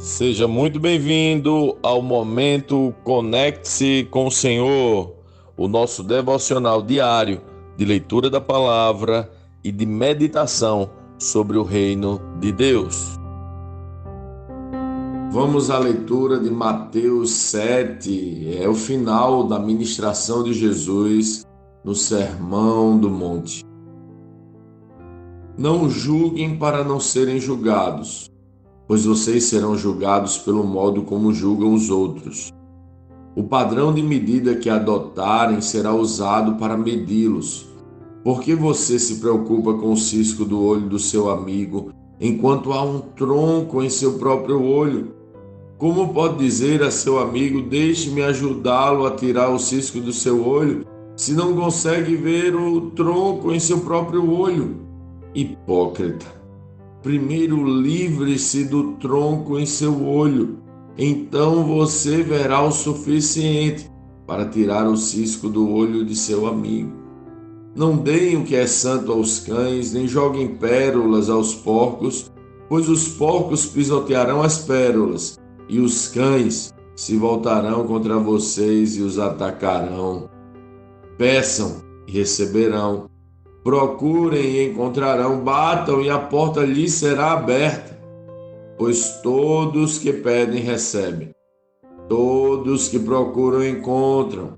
Seja muito bem-vindo ao momento Conecte-se com o Senhor, o nosso devocional diário de leitura da palavra e de meditação sobre o reino de Deus. Vamos à leitura de Mateus 7, é o final da ministração de Jesus no Sermão do Monte. Não julguem para não serem julgados, pois vocês serão julgados pelo modo como julgam os outros. O padrão de medida que adotarem será usado para medi-los. Por que você se preocupa com o cisco do olho do seu amigo, enquanto há um tronco em seu próprio olho? Como pode dizer a seu amigo, deixe-me ajudá-lo a tirar o cisco do seu olho, se não consegue ver o tronco em seu próprio olho? Hipócrita! Primeiro livre-se do tronco em seu olho, então você verá o suficiente para tirar o cisco do olho de seu amigo. Não deem o que é santo aos cães, nem joguem pérolas aos porcos, pois os porcos pisotearão as pérolas, e os cães se voltarão contra vocês e os atacarão. Peçam e receberão. Procurem e encontrarão, batam e a porta lhes será aberta. Pois todos que pedem recebem, todos que procuram encontram,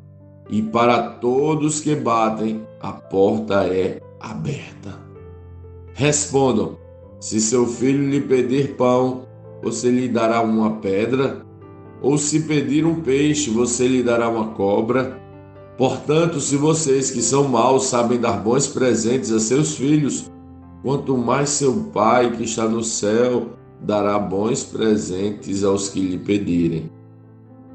e para todos que batem a porta é aberta. Respondam: se seu filho lhe pedir pão, você lhe dará uma pedra? Ou se pedir um peixe, você lhe dará uma cobra? Portanto, se vocês que são maus sabem dar bons presentes a seus filhos, quanto mais seu Pai que está no céu dará bons presentes aos que lhe pedirem.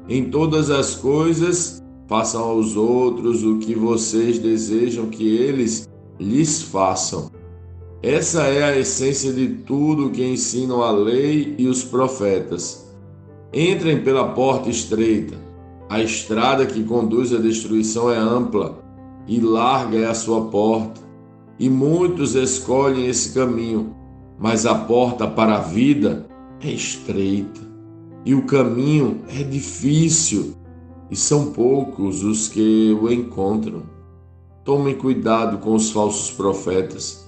Em todas as coisas, façam aos outros o que vocês desejam que eles lhes façam. Essa é a essência de tudo que ensinam a lei e os profetas. Entrem pela porta estreita. A estrada que conduz à destruição é ampla, e larga é a sua porta, e muitos escolhem esse caminho, mas a porta para a vida é estreita, e o caminho é difícil, e são poucos os que o encontram. Tomem cuidado com os falsos profetas,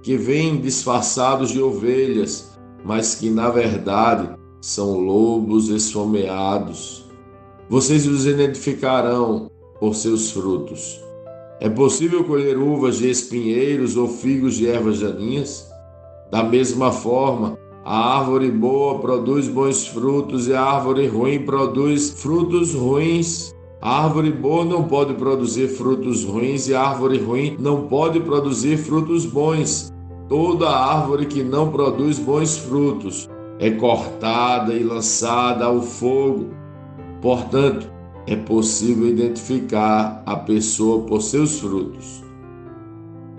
que vêm disfarçados de ovelhas, mas que na verdade são lobos esfomeados. Vocês os identificarão por seus frutos. É possível colher uvas de espinheiros ou figos de ervas daninhas? Da mesma forma, a árvore boa produz bons frutos e a árvore ruim produz frutos ruins. A árvore boa não pode produzir frutos ruins e a árvore ruim não pode produzir frutos bons. Toda árvore que não produz bons frutos é cortada e lançada ao fogo. Portanto, é possível identificar a pessoa por seus frutos.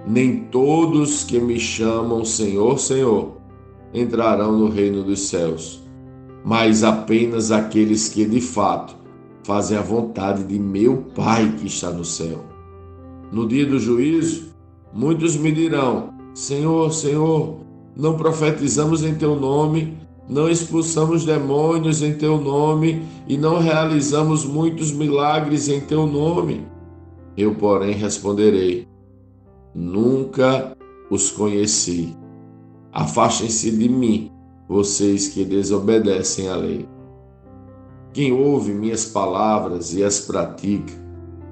Nem todos que me chamam Senhor, Senhor, entrarão no reino dos céus, mas apenas aqueles que de fato fazem a vontade de meu Pai que está no céu. No dia do juízo, muitos me dirão: Senhor, Senhor, não profetizamos em teu nome, não expulsamos demônios em teu nome e não realizamos muitos milagres em teu nome? Eu, porém, responderei: nunca os conheci. Afastem-se de mim, vocês que desobedecem à lei. Quem ouve minhas palavras e as pratica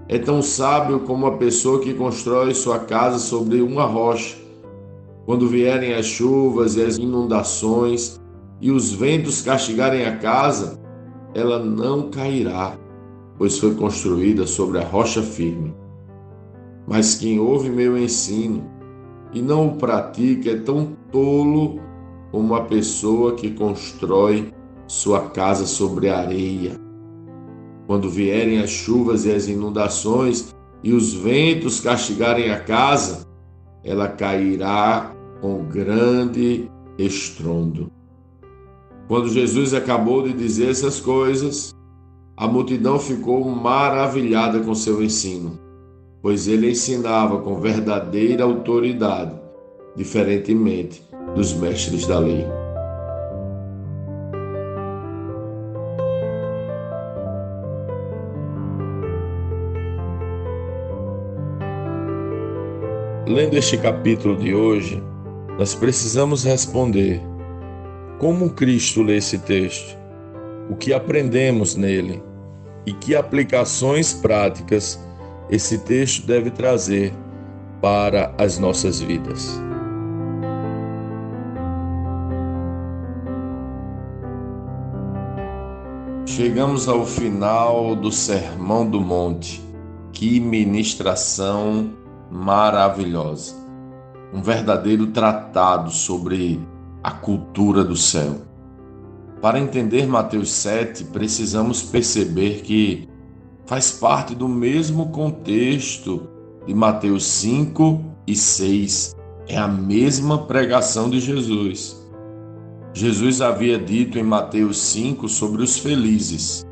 é tão sábio como a pessoa que constrói sua casa sobre uma rocha. Quando vierem as chuvas e as inundações e os ventos castigarem a casa, ela não cairá, pois foi construída sobre a rocha firme. Mas quem ouve meu ensino e não o pratica é tão tolo como a pessoa que constrói sua casa sobre a areia. Quando vierem as chuvas e as inundações e os ventos castigarem a casa, ela cairá com grande estrondo. Quando Jesus acabou de dizer essas coisas, a multidão ficou maravilhada com seu ensino, pois ele ensinava com verdadeira autoridade, diferentemente dos mestres da lei. lendo este capítulo de hoje, nós precisamos responder: como Cristo lê esse texto? O que aprendemos nele? E que aplicações práticas esse texto deve trazer para as nossas vidas? Chegamos ao final do Sermão do Monte. Que ministração maravilhosa! Um verdadeiro tratado sobre a cultura do céu. Para entender Mateus 7, precisamos perceber que faz parte do mesmo contexto de Mateus 5 e 6. É a mesma pregação de Jesus. Jesus havia dito em Mateus 5 sobre os felizes,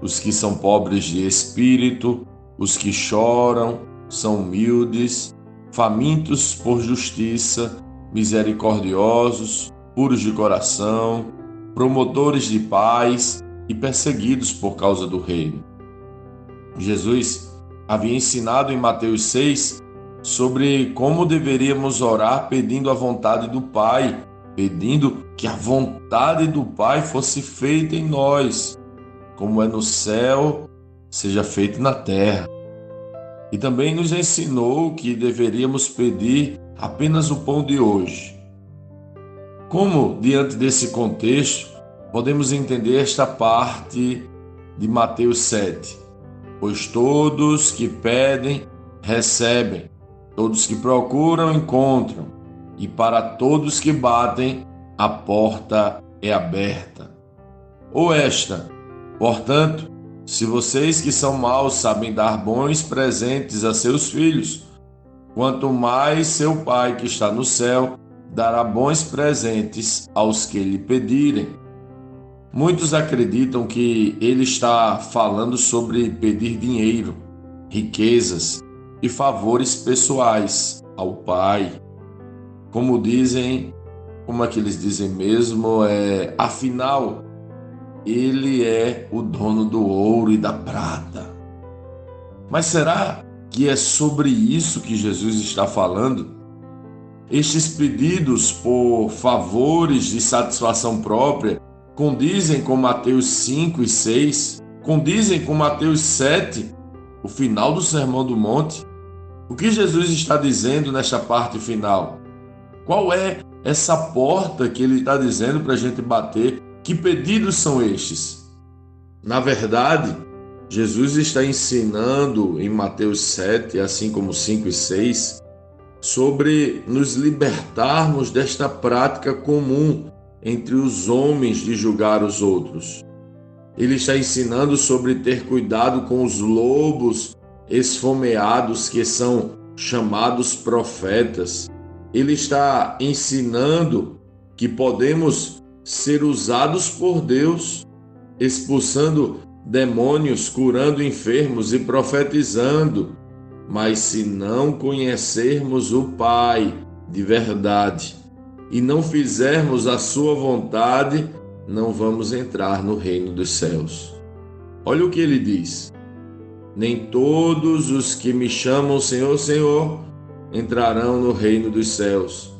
os que são pobres de espírito, os que choram, são humildes, famintos por justiça, misericordiosos, puros de coração, promotores de paz e perseguidos por causa do reino. Jesus havia ensinado em Mateus 6 sobre como deveríamos orar pedindo a vontade do Pai, pedindo que a vontade do Pai fosse feita em nós, como é no céu, seja feito na terra. E também nos ensinou que deveríamos pedir apenas o pão de hoje. Como, diante desse contexto, podemos entender esta parte de Mateus 7? Pois todos que pedem, recebem, todos que procuram, encontram, e para todos que batem, a porta é aberta. Ou esta: portanto, se vocês que são maus sabem dar bons presentes a seus filhos, quanto mais seu Pai que está no céu dará bons presentes aos que lhe pedirem. Muitos acreditam que ele está falando sobre pedir dinheiro, riquezas e favores pessoais ao Pai. Como é que eles dizem mesmo? Afinal, ele é o dono do ouro e da prata. Mas será que é sobre isso que Jesus está falando? Estes pedidos por favores de satisfação própria condizem com Mateus 5 e 6? Condizem com Mateus 7, o final do Sermão do Monte? O que Jesus está dizendo nesta parte final? Qual é essa porta que ele está dizendo para a gente bater? Que pedidos são estes? Na verdade, Jesus está ensinando em Mateus 7, assim como 5 e 6, sobre nos libertarmos desta prática comum entre os homens de julgar os outros. Ele está ensinando sobre ter cuidado com os lobos esfomeados que são chamados profetas. Ele está ensinando que podemos ser usados por Deus, expulsando demônios, curando enfermos e profetizando. Mas se não conhecermos o Pai de verdade e não fizermos a sua vontade, não vamos entrar no reino dos céus. Olha o que ele diz: nem todos os que me chamam Senhor, Senhor, entrarão no reino dos céus,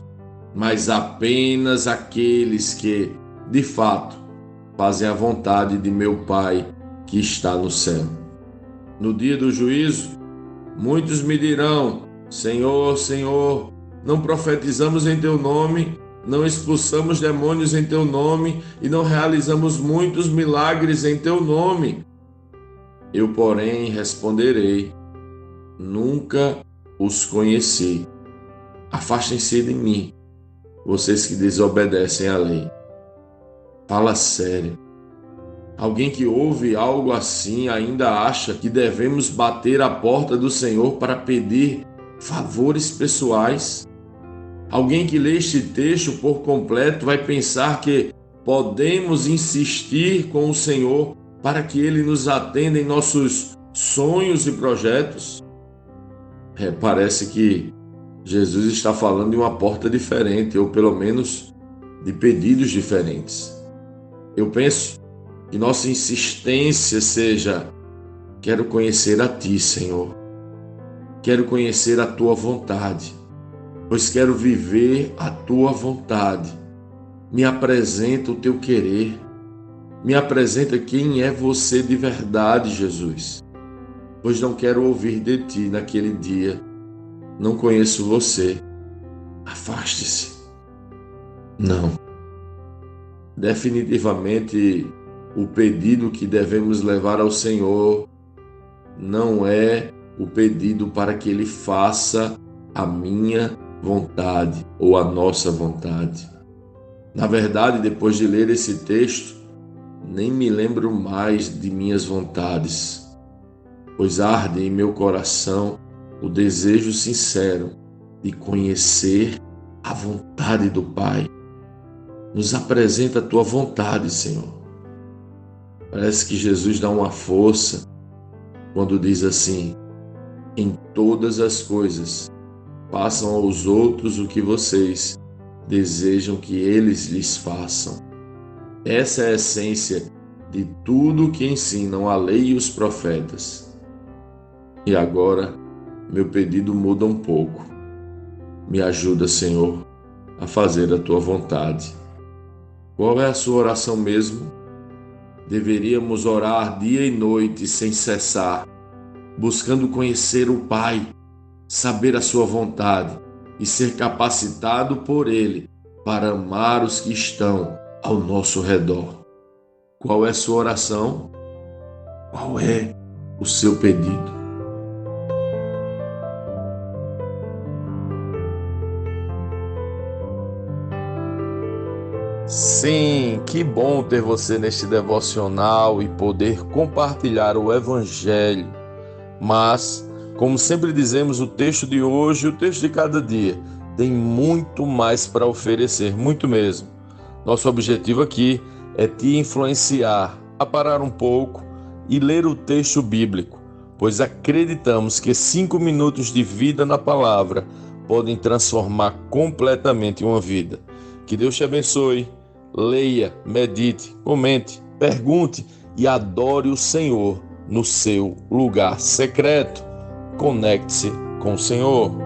mas apenas aqueles que, de fato, fazem a vontade de meu Pai que está no céu. No dia do juízo, muitos me dirão: Senhor, Senhor, não profetizamos em teu nome, não expulsamos demônios em teu nome e não realizamos muitos milagres em teu nome. Eu, porém, responderei: nunca os conheci. Afastem-se de mim, vocês que desobedecem à lei. Fala sério. Alguém que ouve algo assim ainda acha que devemos bater a porta do Senhor para pedir favores pessoais? Alguém que lê este texto por completo vai pensar que podemos insistir com o Senhor para que Ele nos atenda em nossos sonhos e projetos? Parece que Jesus está falando de uma porta diferente, ou pelo menos de pedidos diferentes. Eu penso que nossa insistência seja: quero conhecer a Ti, Senhor. Quero conhecer a Tua vontade. pois quero viver a tua vontade. Me apresenta o teu querer. Me apresenta quem é você de verdade, Jesus, pois não quero ouvir de ti naquele dia. Não conheço você. Afaste-se. Não. Definitivamente, o pedido que devemos levar ao Senhor não é o pedido para que Ele faça a minha vontade ou a nossa vontade. Na verdade, depois de ler esse texto, nem me lembro mais de minhas vontades, pois arde em meu coração o desejo sincero de conhecer a vontade do Pai. Nos apresenta a tua vontade, Senhor. Parece que Jesus dá uma força quando diz assim: em todas as coisas, façam aos outros o que vocês desejam que eles lhes façam. Essa é a essência de tudo o que ensinam a lei e os profetas. E agora, meu pedido muda um pouco. Me ajuda, Senhor, a fazer a tua vontade. Qual é a sua oração mesmo? Deveríamos orar dia e noite sem cessar, buscando conhecer o Pai, saber a sua vontade e ser capacitado por Ele para amar os que estão ao nosso redor. Qual é a sua oração? Qual é o seu pedido? Sim, que bom ter você neste devocional e poder compartilhar o Evangelho. Mas, como sempre dizemos, o texto de hoje, o texto de cada dia, tem muito mais para oferecer, muito mesmo. Nosso objetivo aqui é te influenciar a parar um pouco e ler o texto bíblico, pois acreditamos que 5 minutos de vida na palavra podem transformar completamente uma vida. Que Deus te abençoe. Leia, medite, comente, pergunte e adore o Senhor no seu lugar secreto. Conecte-se com o Senhor.